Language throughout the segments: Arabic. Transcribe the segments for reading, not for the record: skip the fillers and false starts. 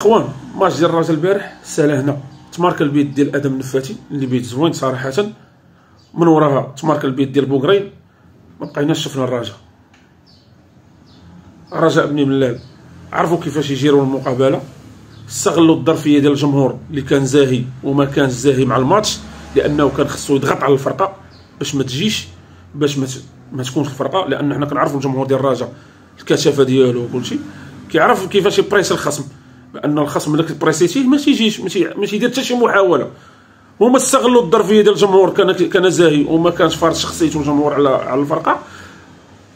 اخوان ماتش ديال الرجاء البارح سالا هنا تماركا البيت ديال ادم النفاتي اللي بيت زوين صراحه، من وراها تماركا البيت ديال بوغرين. ما بقيناش شفنا الرجاء بني ملال عرفوا كيفاش يجيروا المقابله، استغلوا الظرفيه ديال الجمهور اللي كان زاهي وما كانش زاهي مع الماتش، لانه كان خصو يضغط على الفرقه باش ما تجيش، باش ما تكونش الفرقه، لان حنا كنعرفوا الجمهور ديال الرجاء الكثافه ديالو وكلشي كيعرف كيفاش يبريسي الخصم، بان الخصم ملي كتبريسيتيه ما تيجيش، ما تيدير حتى شي محاوله. هما استغلوا الظرفيه ديال الجمهور، كان زاهي وما كانش فارض شخصيته الجمهور على الفرقه،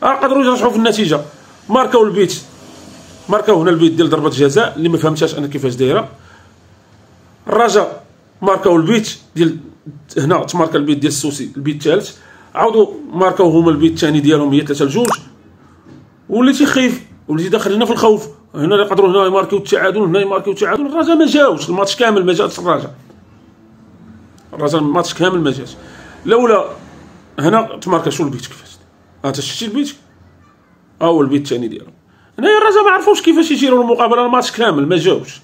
قدروا يرجعوا في النتيجه. ماركاو هنا البيت ديال ضربه جزاء اللي ما فهمتهاش انا كيفاش دايره. الرجاء ماركاو البيت ديال هنا، تماركا البيت ديال السوسي البيت الثالث، عاودوا ماركاو هما البيت الثاني ديالهم هي 3-2، وليتي خايف وليتي داخل هنا في الخوف. هنا يقدروا هنا يماركيو التعادل، هنا يماركيو التعادل. الرجاء ما جاوش الماتش كامل، ما جاتش الرجاء الماتش كامل ما جاش. لولا هنا تماركا شو البيت كيفاش انت شفتي البيت، هو البيت الثاني ديالهم. هنايا الرجاء ما عرفوش كيفاش يجيروا المقابله، الماتش كامل ما جاوش.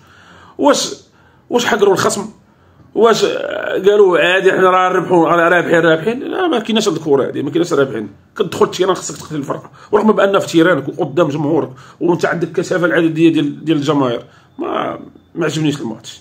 واش حقروا الخصم، واش قالوا عادي حنا راه نربحوا رابحين؟ لا، ما كايناش هاد الكره هادي، ما كايناش رابحين. كتدخل التيران خصك تقتل الفرقه، ورغم بان في تيرانك وقدام جمهورك وانت عندك كثافه العدديه ديال الجماهير. ما عجبنيش الماتش.